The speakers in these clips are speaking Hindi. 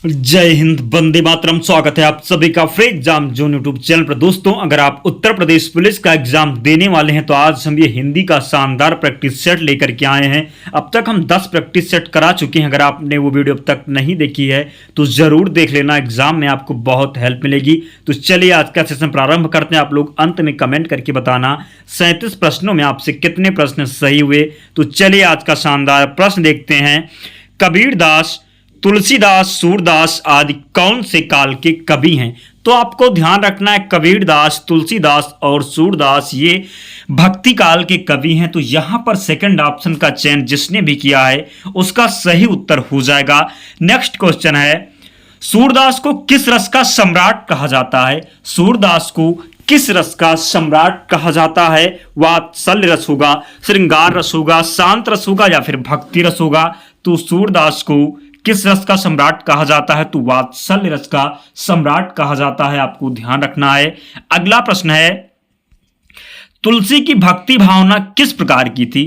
जय हिंद, वंदे मातरम। स्वागत है आप सभी का free exam zone YouTube channel पर। दोस्तों, अगर आप उत्तर प्रदेश पुलिस का एग्जाम देने वाले हैं तो आज हम ये हिंदी का शानदार प्रैक्टिस सेट लेकर के आए हैं। अब तक हम 10 प्रैक्टिस सेट करा चुके हैं। अगर आपने वो वीडियो अब तक नहीं देखी है तो जरूर देख लेना, एग्जाम में आपको बहुत हेल्प मिलेगी। तो चलिए आज का सेशन प्रारंभ करते हैं। आप लोग अंत में कमेंट करके बताना 37 प्रश्नों में आपसे कितने प्रश्न सही हुए। तो चलिए आज का शानदार प्रश्न देखते हैं। कबीरदास, तुलसीदास, सूरदास आदि कौन से काल के कवि हैं? तो आपको ध्यान रखना है, कबीरदास, तुलसीदास और सूरदास ये भक्ति काल के कवि हैं। तो यहां पर सेकंड ऑप्शन का चयन जिसने भी किया है उसका सही उत्तर हो जाएगा। नेक्स्ट क्वेश्चन है, सूरदास को किस रस का सम्राट कहा जाता है? सूरदास को किस रस का सम्राट कहा जाता है? वात्सल्य रस होगा, श्रृंगार रस होगा, शांत रस होगा या फिर भक्ति रस होगा? तो सूरदास को किस रस का सम्राट कहा जाता है? तो वात्सल्य रस का सम्राट कहा जाता है, आपको ध्यान रखना है। अगला प्रश्न है, तुलसी की भक्ति भावना किस प्रकार की थी?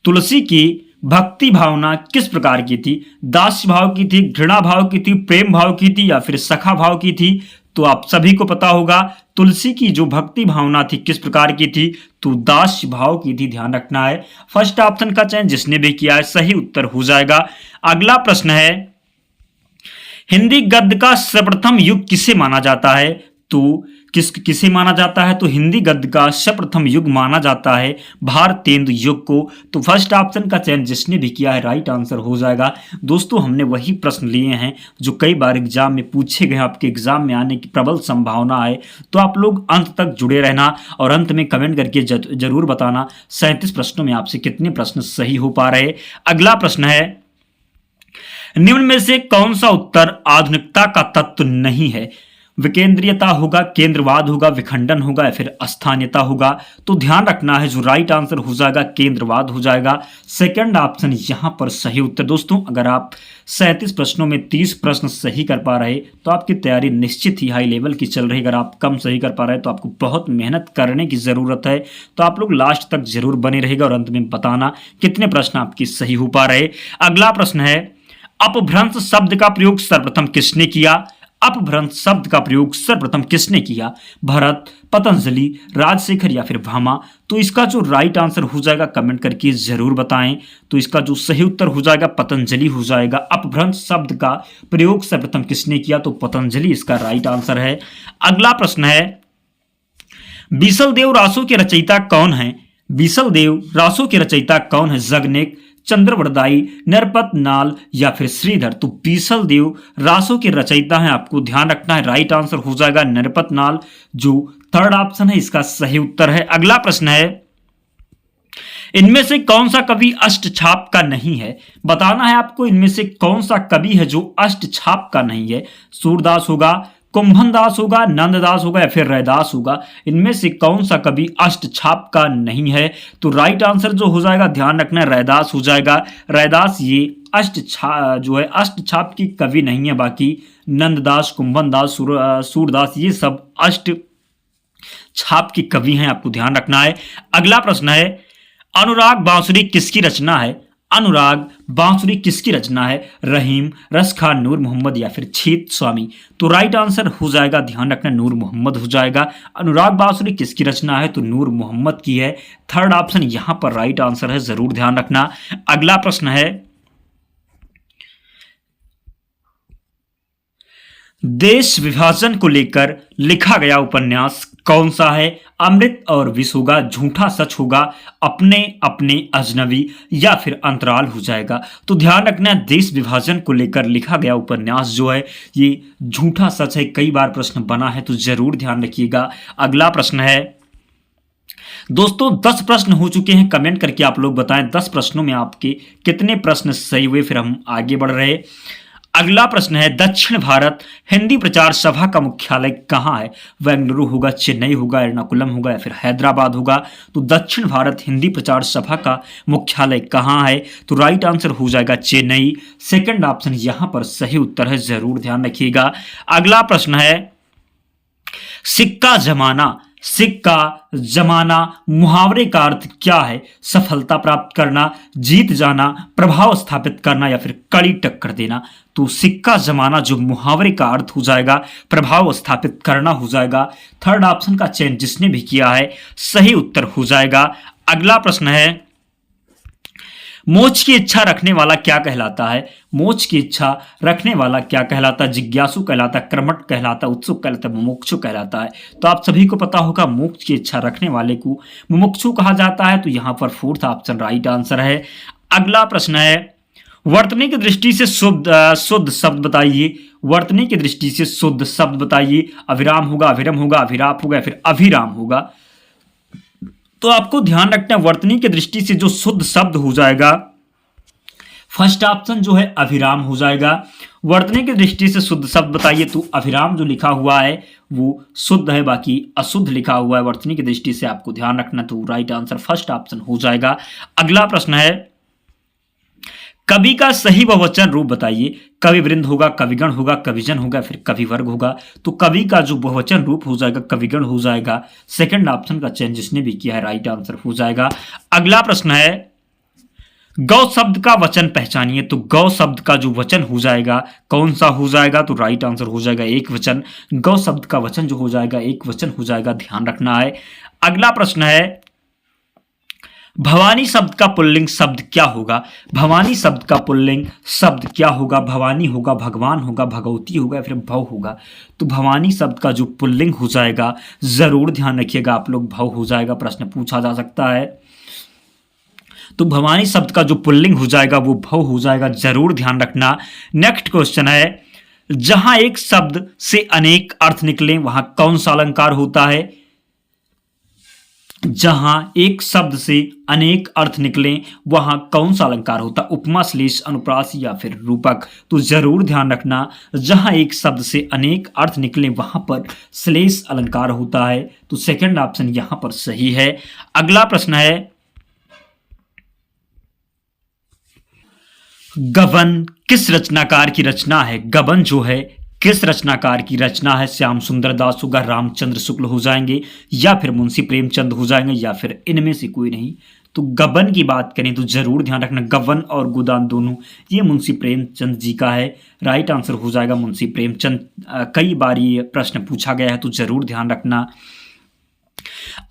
तुलसी की भक्ति भावना किस प्रकार की थी? दास्य भाव की थी, घृणा भाव की थी, प्रेम भाव की थी या फिर सखा भाव की थी? तो आप सभी को पता होगा तुलसी की जो भक्ति भावना थी किस प्रकार की थी? तो दास्य भाव की थी, ध्यान रखना है। फर्स्ट ऑप्शन का चयन जिसने भी किया है सही उत्तर हो जाएगा। अगला प्रश्न है, हिंदी गद्य का सर्वप्रथम युग किसे माना जाता है? तो किसे माना जाता है? तो हिंदी गद्य का सर्वप्रथम युग माना जाता है भारतेंदु युग को। तो फर्स्ट ऑप्शन का चयन जिसने भी किया है राइट आंसर हो जाएगा। दोस्तों, हमने वही प्रश्न लिए हैं जो कई बार एग्जाम में पूछे गए, आपके एग्जाम में आने की प्रबल संभावना है। तो आप लोग अंत तक जुड़े रहना और अंत में कमेंट करके जरूर बताना 37 प्रश्नों में आपसे कितने प्रश्न सही हो पा रहे। अगला प्रश्न है, निम्न में से कौन सा उत्तर आधुनिकता का तत्व नहीं है? विकेंद्रीयता होगा, केंद्रवाद होगा, विखंडन होगा या फिर स्थानीयता होगा? तो ध्यान रखना है, जो राइट आंसर हो जाएगा केंद्रवाद हो जाएगा। सेकंड ऑप्शन यहां पर सही उत्तर। दोस्तों, अगर आप 37 प्रश्नों में 30 प्रश्न सही कर पा रहे तो आपकी तैयारी निश्चित ही हाई लेवल की चल रही। अगर आप कम सही कर पा रहे तो आपको बहुत मेहनत करने की जरूरत है। तो आप लोग लास्ट तक जरूर बने रहेगा और अंत में बताना कितने प्रश्न आपकी सही हो पा रहे। अगला प्रश्न है, अपभ्रंश शब्द का प्रयोग सर्वप्रथम किसने किया? अपभ्रंश शब्द का प्रयोग सर्वप्रथम किसने किया? भरत, पतंजलि, राजशेखर या फिर भामा? तो इसका जो राइट आंसर हो जाएगा कमेंट करके जरूर बताएं। तो इसका जो सही उत्तर हो जाएगा पतंजलि हो जाएगा। अपभ्रंश शब्द का प्रयोग सर्वप्रथम किसने किया? तो पतंजलि इसका राइट आंसर है। अगला प्रश्न है, बीसल देव रासों के रचयिता कौन है? बीसल देव रासों के रचयिता कौन है? जगनेक, चंद्रवरदाई, नरपत नाल या फिर श्रीधर? तो बीसल देव रासों के रचयिता हैं, आपको ध्यान रखना है। राइट आंसर हो जाएगा नरपत नाल, जो थर्ड ऑप्शन है इसका सही उत्तर है। अगला प्रश्न है, इनमें से कौन सा कवि अष्टछाप का नहीं है? बताना है आपको इनमें से कौन सा कवि है जो अष्टछाप का नहीं है। सूरदास होगा, कुंभनदास होगा, नंददास होगा या फिर रैदास होगा? इनमें से कौन सा कवि अष्टछाप का नहीं है? तो राइट आंसर जो हो जाएगा ध्यान रखना है रैदास हो जाएगा। रैदास ये अष्टछाप की कवि नहीं है। बाकी नंददास, कुंभनदास, सूरदास ये सब अष्ट छाप की कवि हैं, आपको ध्यान रखना है। अगला प्रश्न है, अनुराग बांसुरी किसकी रचना है? अनुराग बांसुरी किसकी रचना है? रहीम, रसखान, नूर मोहम्मद या फिर छेद स्वामी? तो राइट आंसर हो जाएगा, ध्यान रखना, नूर मोहम्मद हो जाएगा। अनुराग बांसुरी किसकी रचना है? तो नूर मोहम्मद की है। थर्ड ऑप्शन यहां पर राइट आंसर है, जरूर ध्यान रखना। अगला प्रश्न है, देश विभाजन को लेकर लिखा गया उपन्यास कौन सा है? अमृत और विष होगा, झूठा सच होगा, अपने अपने अजनबी या फिर अंतराल हो जाएगा? तो ध्यान रखना, देश विभाजन को लेकर लिखा गया उपन्यास जो है ये झूठा सच है। कई बार प्रश्न बना है तो जरूर ध्यान रखिएगा। अगला प्रश्न है, दोस्तों 10 प्रश्न हो चुके हैं, कमेंट करके आप लोग बताएं 10 प्रश्नों में आपके कितने प्रश्न सही हुए, फिर हम आगे बढ़ रहे। अगला प्रश्न है, दक्षिण भारत हिंदी प्रचार सभा का मुख्यालय कहाँ है? बेंगलुरु होगा, चेन्नई होगा, एर्नाकुलम होगा या फिर हैदराबाद होगा? तो दक्षिण भारत हिंदी प्रचार सभा का मुख्यालय कहाँ है? तो राइट आंसर हो जाएगा चेन्नई। सेकंड ऑप्शन यहां पर सही उत्तर है, जरूर ध्यान रखिएगा। अगला प्रश्न है, सिक्का जमाना सिक्का, जमाना, मुहावरे का अर्थ क्या है? सफलता प्राप्त करना, जीत जाना, प्रभाव स्थापित करना या फिर कड़ी टक्कर देना। तो सिक्का, जमाना जो मुहावरे का अर्थ हो जाएगा, प्रभाव स्थापित करना हो जाएगा। थर्ड ऑप्शन का चयन जिसने भी किया है सही उत्तर हो जाएगा। अगला प्रश्न है, मोक्ष की इच्छा रखने वाला क्या कहलाता है? मोक्ष की इच्छा रखने वाला क्या कहलाता है? जिज्ञासु कहलाता, कर्मठ कहलाता, उत्सुक कहलाता, मुमुक्षु कहलाता है। तो आप सभी को पता होगा मोक्ष की इच्छा रखने वाले को मुमुक्षु कहा जाता है। तो यहां पर फोर्थ ऑप्शन राइट आंसर है। अगला प्रश्न है, वर्तनी की दृष्टि से शुद्ध शब्द बताइए। वर्तनी की दृष्टि से शुद्ध शब्द बताइए। अविराम होगा, अविरम होगा, अभिराप होगा या फिर अभिराम होगा। तो आपको ध्यान रखना है वर्तनी की दृष्टि से जो शुद्ध शब्द हो जाएगा, फर्स्ट ऑप्शन जो है अभिराम हो जाएगा। वर्तनी की दृष्टि से शुद्ध शब्द बताइए तो अभिराम जो लिखा हुआ है वो शुद्ध है, बाकी अशुद्ध लिखा हुआ है वर्तनी की दृष्टि से, आपको ध्यान रखना। तो राइट आंसर फर्स्ट ऑप्शन हो जाएगा। अगला प्रश्न है, कवि का सही बहुवचन रूप बताइए। कवि वृंद होगा, कविगण होगा, कविजन होगा, फिर कविवर्ग होगा। तो कवि का जो बहुवचन रूप हो जाएगा कविगण हो जाएगा। सेकंड ऑप्शन का चयन जिसने भी किया है राइट आंसर हो जाएगा। अगला प्रश्न है, गौ शब्द का वचन पहचानिए। तो गौ शब्द का जो वचन हो जाएगा कौन सा हो जाएगा? तो राइट आंसर हो जाएगा एक वचन। गौ शब्द का वचन जो हो जाएगा एक वचन हो जाएगा, ध्यान रखना है। अगला प्रश्न है, भवानी शब्द का पुल्लिंग शब्द क्या होगा? भवानी शब्द का पुल्लिंग शब्द क्या होगा? भवानी होगा, भगवान होगा, भगवती होगा या फिर भव होगा। तो भवानी शब्द का जो पुल्लिंग हो जाएगा, जरूर ध्यान रखिएगा आप लोग, भव हो जाएगा। प्रश्न पूछा जा सकता है। तो भवानी शब्द का जो पुल्लिंग हो जाएगा वो भव हो जाएगा, जरूर ध्यान रखना। नेक्स्ट क्वेश्चन है, जहां एक शब्द से अनेक अर्थ निकले वहां कौन सा अलंकार होता है? जहां एक शब्द से अनेक अर्थ निकले वहां कौन सा अलंकार होता है? उपमा, श्लेष, अनुप्रास या फिर रूपक। तो जरूर ध्यान रखना, जहां एक शब्द से अनेक अर्थ निकले वहां पर श्लेष अलंकार होता है। तो सेकंड ऑप्शन यहां पर सही है। अगला प्रश्न है, गबन किस रचनाकार की रचना है? गबन जो है किस रचनाकार की रचना है? श्याम सुंदर दास होगा, रामचंद्र शुक्ल हो जाएंगे या फिर मुंशी प्रेमचंद हो जाएंगे या फिर इनमें से कोई नहीं। तो गबन की बात करें तो जरूर ध्यान रखना, गबन और गोदान दोनों ये मुंशी प्रेमचंद जी का है। राइट आंसर हो जाएगा मुंशी प्रेमचंद। कई बार ये प्रश्न पूछा गया है तो जरूर ध्यान रखना।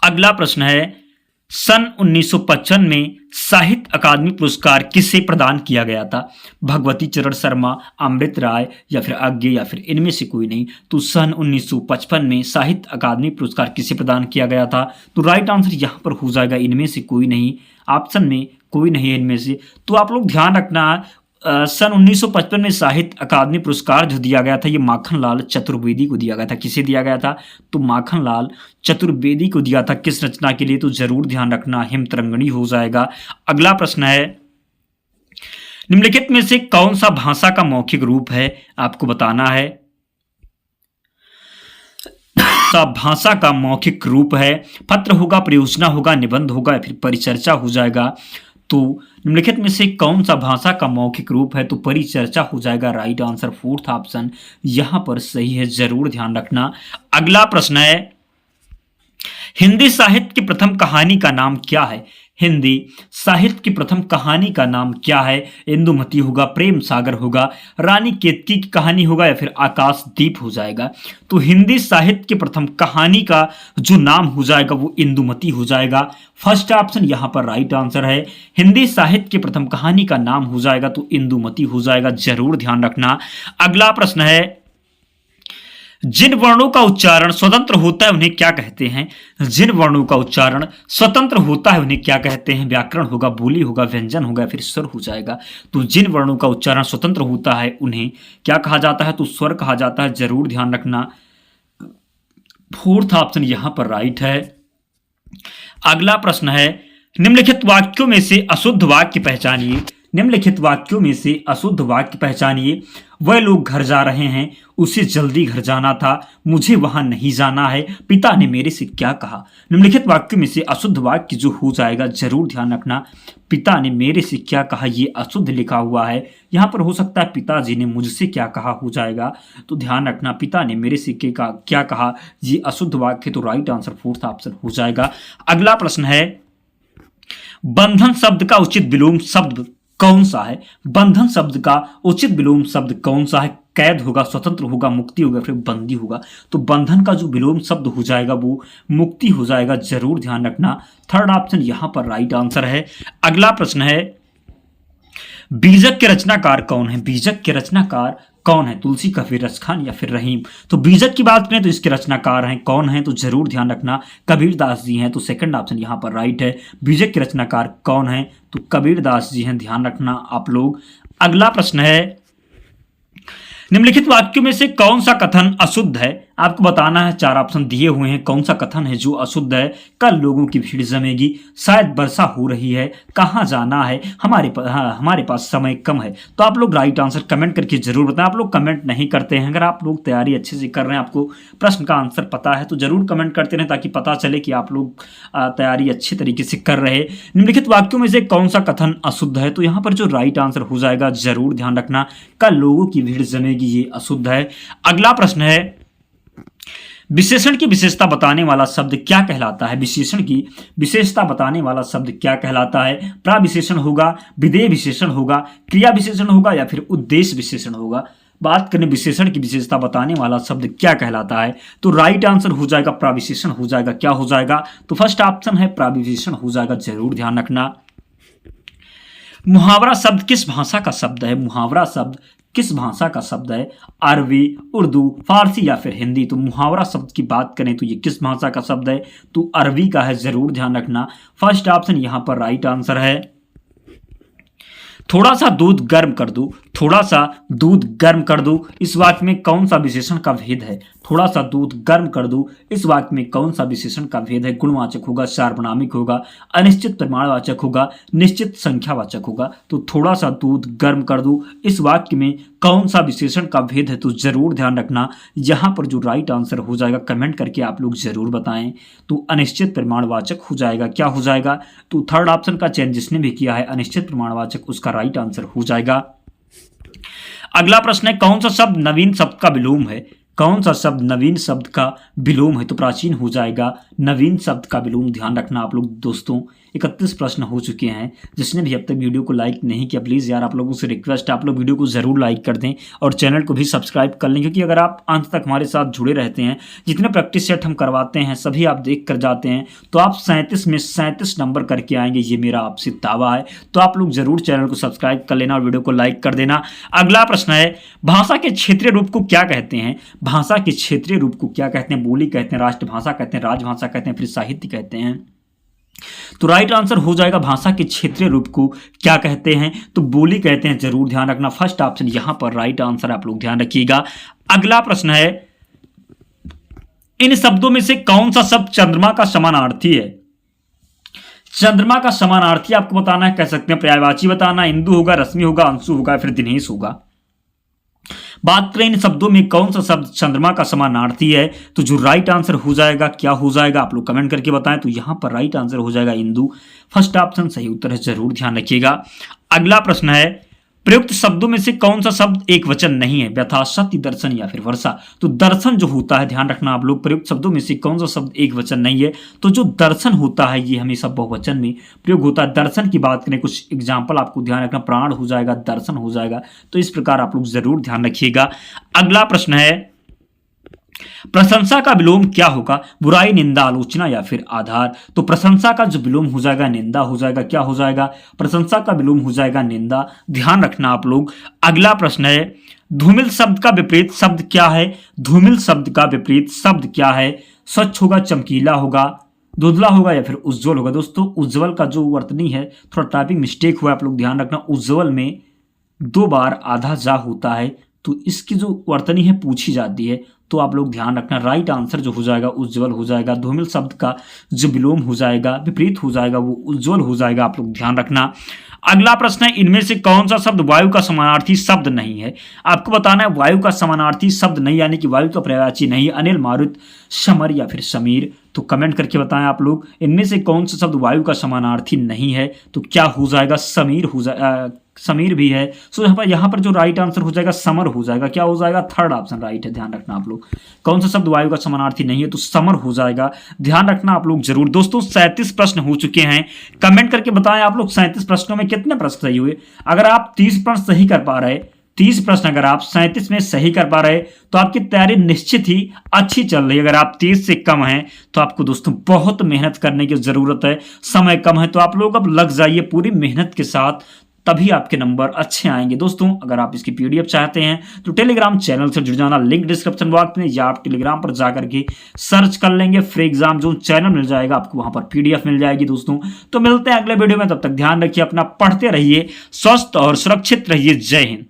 अगला प्रश्न है, सन 1955 में साहित्य अकादमी पुरस्कार किसे प्रदान किया गया था? भगवती चरण शर्मा, अमृत राय या फिर आज्ञे या फिर इनमें से कोई नहीं। तो सन 1955 में साहित्य अकादमी पुरस्कार किसे प्रदान किया गया था? तो राइट आंसर यहां पर हो जाएगा इनमें से कोई नहीं, ऑप्शन में कोई नहीं है इनमें से। तो आप लोग ध्यान रखना, सन 1955 में साहित्य अकादमी पुरस्कार जो दिया गया था ये माखनलाल चतुर्वेदी को दिया गया था। किसे दिया गया था? तो माखनलाल चतुर्वेदी को दिया था। किस रचना के लिए? तो जरूर ध्यान रखना, हिमतरंगिणी हो जाएगा। अगला प्रश्न है, निम्नलिखित में से कौन सा भाषा का मौखिक रूप है? आपको बताना है। भाषा का मौखिक रूप है, पत्र होगा, परियोजना होगा, निबंध होगा या फिर परिचर्चा हो जाएगा। तो निम्नलिखित में से कौन सा भाषा का मौखिक रूप है? तो परिचर्चा हो जाएगा। राइट आंसर फोर्थ ऑप्शन यहां पर सही है, जरूर ध्यान रखना। अगला प्रश्न है, हिंदी साहित्य की प्रथम कहानी का नाम क्या है? हिंदी साहित्य की प्रथम कहानी का नाम क्या है? इंदुमती होगा, प्रेम सागर होगा, रानी केतकी की कहानी होगा या फिर आकाशदीप हो जाएगा। तो हिंदी साहित्य की प्रथम कहानी का जो नाम हो जाएगा वो इंदुमती हो जाएगा। फर्स्ट ऑप्शन यहां पर राइट आंसर है। हिंदी साहित्य की प्रथम कहानी का नाम हो जाएगा तो इंदुमती हो जाएगा, जरूर ध्यान रखना। अगला प्रश्न है, जिन वर्णों का उच्चारण स्वतंत्र होता है उन्हें क्या कहते हैं? जिन वर्णों का उच्चारण स्वतंत्र होता है उन्हें क्या कहते हैं? व्याकरण होगा, बोली होगा, व्यंजन होगा या फिर स्वर हो जाएगा। तो जिन वर्णों का उच्चारण स्वतंत्र होता है उन्हें क्या कहा जाता है? तो स्वर कहा जाता है, जरूर ध्यान रखना। फोर्थ ऑप्शन यहां पर राइट है। अगला प्रश्न है, निम्नलिखित वाक्यों में से अशुद्ध वाक्य पहचानिए। निम्नलिखित वाक्यों में से अशुद्ध वाक्य पहचानिए। वह लोग घर जा रहे हैं, उसे जल्दी घर जाना था, मुझे वहां नहीं जाना है, पिता ने मेरे से क्या कहा। निम्नलिखित वाक्यों में से अशुद्ध वाक्य जो हो जाएगा जरूर ध्यान रखना। पिता ने मेरे से क्या कहा, ये अशुद्ध लिखा हुआ है, यहां पर हो सकता है पिताजी ने मुझसे क्या कहा हो जाएगा, तो ध्यान रखना पिता ने मेरे से क्या कहा, ये अशुद्ध वाक्य, तो राइट आंसर फोर्थ ऑप्शन हो जाएगा। अगला प्रश्न है, बंधन शब्द का उचित विलोम शब्द कौन सा है। बंधन शब्द का उचित विलोम शब्द कौन सा है। कैद होगा, स्वतंत्र होगा, मुक्ति होगा, फिर बंदी होगा। तो बंधन का जो विलोम शब्द हो जाएगा वो मुक्ति हो जाएगा, जरूर ध्यान रखना। थर्ड ऑप्शन यहां पर राइट आंसर है। अगला प्रश्न है, बीजक के रचनाकार कौन है। बीजक के रचनाकार कौन है, तुलसी, कबीर, रसखान या फिर रहीम। तो बीजक की बात करें तो इसके रचनाकार हैं कौन है, तो जरूर ध्यान रखना कबीरदास जी हैं, तो सेकंड ऑप्शन यहां पर राइट है। बीजक के रचनाकार कौन है, तो कबीरदास जी हैं, ध्यान रखना आप लोग। अगला प्रश्न है, निम्नलिखित वाक्यों में से कौन सा कथन अशुद्ध है। आपको बताना है, चार ऑप्शन दिए हुए हैं, कौन सा कथन है जो अशुद्ध है। कल लोगों की भीड़ जमेगी, शायद वर्षा हो रही है, कहाँ जाना है, हमारे पास समय कम है। तो आप लोग राइट आंसर कमेंट करके जरूर बताएं। आप लोग कमेंट नहीं करते हैं, अगर आप लोग तैयारी अच्छे से कर रहे हैं, आपको प्रश्न का आंसर पता है, तो जरूर कमेंट करते रहें ताकि पता चले कि आप लोग तैयारी अच्छे तरीके से कर रहे हैं। निम्नलिखित वाक्यों में से कौन सा कथन अशुद्ध है, तो यहाँ पर जो राइट आंसर हो जाएगा, जरूर ध्यान रखना, कल लोगों की भीड़ जमेगी, ये अशुद्ध है। अगला प्रश्न है, विशेषण की विशेषता बताने वाला शब्द क्या कहलाता है। विशेषण की विशेषता बताने वाला शब्द क्या कहलाता है। प्रविशेषण होगा, विधेय विशेषण होगा, क्रिया विशेषण होगा या फिर उद्देश्य विशेषण होगा। बात करें विशेषण की विशेषता बताने वाला शब्द क्या कहलाता है, तो राइट आंसर हो जाएगा प्रविशेषण हो जाएगा। क्या हो जाएगा, तो फर्स्ट ऑप्शन है प्रविशेषण हो जाएगा, जरूर ध्यान रखना। मुहावरा शब्द किस भाषा का शब्द है। मुहावरा शब्द किस भाषा का शब्द है। अरबी, उर्दू, फारसी या फिर हिंदी। तो मुहावरा शब्द की बात करें तो ये किस भाषा का शब्द है, तो अरबी का है, जरूर ध्यान रखना। फर्स्ट ऑप्शन यहां पर राइट आंसर है। थोड़ा सा दूध गर्म कर दो, थोड़ा सा दूध गर्म कर दो, इस वाक्य में कौन सा विशेषण का भेद है। थोड़ा सा दूध गर्म कर दो, इस वाक्य में कौन सा विशेषण का भेद है। गुणवाचक होगा, सार्वनामिक होगा, अनिश्चित परिमाणवाचक होगा, निश्चित संख्यावाचक होगा। तो थोड़ा सा दूध गर्म कर दो, इस वाक्य में कौन सा विशेषण का भेद है, तो जरूर ध्यान रखना। यहां पर जो राइट आंसर हो जाएगा कमेंट करके आप लोग जरूर बताएं, तो अनिश्चित परिमाणवाचक हो जाएगा। क्या हो जाएगा, तो थर्ड ऑप्शन का चयन जिसने भी किया है अनिश्चित परिमाणवाचक, उसका राइट आंसर हो जाएगा। अगला प्रश्न है, कौन सा शब्द नवीन शब्द का विलोम है। कौन सा शब्द नवीन शब्द का विलोम है, तो प्राचीन हो जाएगा। नवीन शब्द का विलोम, ध्यान रखना आप लोग। दोस्तों 31 प्रश्न हो चुके हैं, जिसने भी अब तक वीडियो को लाइक नहीं किया, प्लीज़ यार आप लोगों से रिक्वेस्ट है, आप लोग वीडियो को ज़रूर लाइक कर दें और चैनल को भी सब्सक्राइब कर लें, क्योंकि अगर आप अंत तक हमारे साथ जुड़े रहते हैं, जितने प्रैक्टिस सेट हम करवाते हैं सभी आप देख कर जाते हैं, तो आप 37 में 37 नंबर करके आएंगे, ये मेरा आपसे दावा है। तो आप लोग ज़रूर चैनल को सब्सक्राइब कर लेना और वीडियो को लाइक कर देना। अगला प्रश्न है, भाषा के क्षेत्रीय रूप को क्या कहते हैं। भाषा के क्षेत्रीय रूप को क्या कहते हैं। बोली कहते हैं, राष्ट्रभाषा कहते हैं, राजभाषा कहते हैं, फिर साहित्य कहते हैं। तो राइट आंसर हो जाएगा भाषा के क्षेत्रीय रूप को क्या कहते हैं, तो बोली कहते हैं, जरूर ध्यान रखना। फर्स्ट ऑप्शन यहां पर राइट आंसर, आप लोग ध्यान रखिएगा। अगला प्रश्न है, इन शब्दों में से कौन सा शब्द चंद्रमा का समानार्थी है। चंद्रमा का समानार्थी आपको बताना है, कह सकते हैं पर्यायवाची बताना, इंदु होगा, रश्मि होगा, अंशु होगा, फिर दिनेश होगा। बात करें इन शब्दों में कौन सा शब्द चंद्रमा का समानार्थी है, तो जो राइट आंसर हो जाएगा क्या हो जाएगा, आप लोग कमेंट करके बताएं। तो यहां पर राइट आंसर हो जाएगा इंदु, फर्स्ट ऑप्शन सही उत्तर है, जरूर ध्यान रखिएगा। अगला प्रश्न है, प्रयुक्त शब्दों में से कौन सा शब्द एक वचन नहीं है। व्यथा, सत्य, दर्शन या फिर वर्षा। तो दर्शन जो होता है, ध्यान रखना आप लोग, प्रयुक्त शब्दों में से कौन सा शब्द एक वचन नहीं है, तो जो दर्शन होता है ये हमेशा बहुवचन में प्रयोग होता है। दर्शन की बात करें, कुछ एग्जाम्पल आपको ध्यान रखना, प्राण हो जाएगा, दर्शन हो जाएगा, तो इस प्रकार आप लोग जरूर ध्यान रखिएगा। अगला प्रश्न है, प्रशंसा का विलोम क्या होगा। बुराई, निंदा, आलोचना या फिर आधार। तो प्रशंसा का जो विलोम हो जाएगा निंदा हो जाएगा। क्या हो जाएगा, प्रशंसा का विलोम हो जाएगा निंदा, ध्यान रखना आप लोग। अगला प्रश्न है, धूमिल शब्द का विपरीत शब्द क्या है। धूमिल शब्द का विपरीत शब्द क्या है। स्वच्छ होगा, चमकीला होगा, धुंधला होगा या फिर उज्जवल होगा। दोस्तों उज्जवल का जो वर्तनी है, थोड़ा टाइपिंग मिस्टेक हुआ, आप लोग ध्यान रखना। उज्जवल में 2 बार आधा जा होता है, तो इसकी जो वर्तनी है पूछी जाती है, तो आप लोग ध्यान रखना। राइट आंसर जो हो जाएगा उज्जवल हो जाएगा। धूमिल शब्द का जो विलोम हो जाएगा, विपरीत हो जाएगा, वो उज्जवल हो जाएगा, आप लोग ध्यान रखना। अगला प्रश्न है, इनमें से कौन सा शब्द वायु का समानार्थी शब्द नहीं है? आपको बताना है वायु का समानार्थी शब्द नहीं, यानी कि वायु का पर्यायवाची नहीं। अनिल, मारुत, समर या फिर समीर? तो कमेंट करके बताएं आप लोग, इनमें से कौन सा शब्द वायु का समानार्थी नहीं है? तो क्या हो जाएगा? समीर हो जाएगा, समीर भी है। सो यहाँ पर जो राइट आंसर हो जाएगा समर हो जाएगा। क्या हो जाएगा? थर्ड ऑप्शन राइट है, ध्यान रखना आप लोग। कौन सा शब्द वायु का समानार्थी नहीं है? तो समर हो जाएगा, ध्यान रखना आप लोग जरूर। दोस्तों 37 प्रश्न हो चुके हैं, कमेंट करके बताएं आप लोग 37 प्रश्नों में कितने प्रश्न सही हुए। अगर आप 30 प्रश्न सही कर पा रहे, 30 प्रश्न अगर आप 37 में सही कर पा रहे तो आपकी तैयारी निश्चित ही अच्छी चल रही है। अगर आप 30 से कम हैं तो आपको दोस्तों बहुत मेहनत करने की जरूरत है, समय कम है, तो आप लोग अब लग जाइए पूरी मेहनत के साथ, तभी आपके नंबर अच्छे आएंगे। दोस्तों अगर आप इसकी पीडीएफ चाहते हैं तो टेलीग्राम चैनल से जुड़ जाना, लिंक डिस्क्रिप्शन बॉक्स में, या आप टेलीग्राम पर जाकर के सर्च कर लेंगे फ्री एग्जाम जोन चैनल मिल जाएगा आपको, वहां पर पीडीएफ मिल जाएगी। दोस्तों तो मिलते हैं अगले वीडियो में, तब तक ध्यान रखिए अपना, पढ़ते रहिए, स्वस्थ और सुरक्षित रहिए। जय हिंद।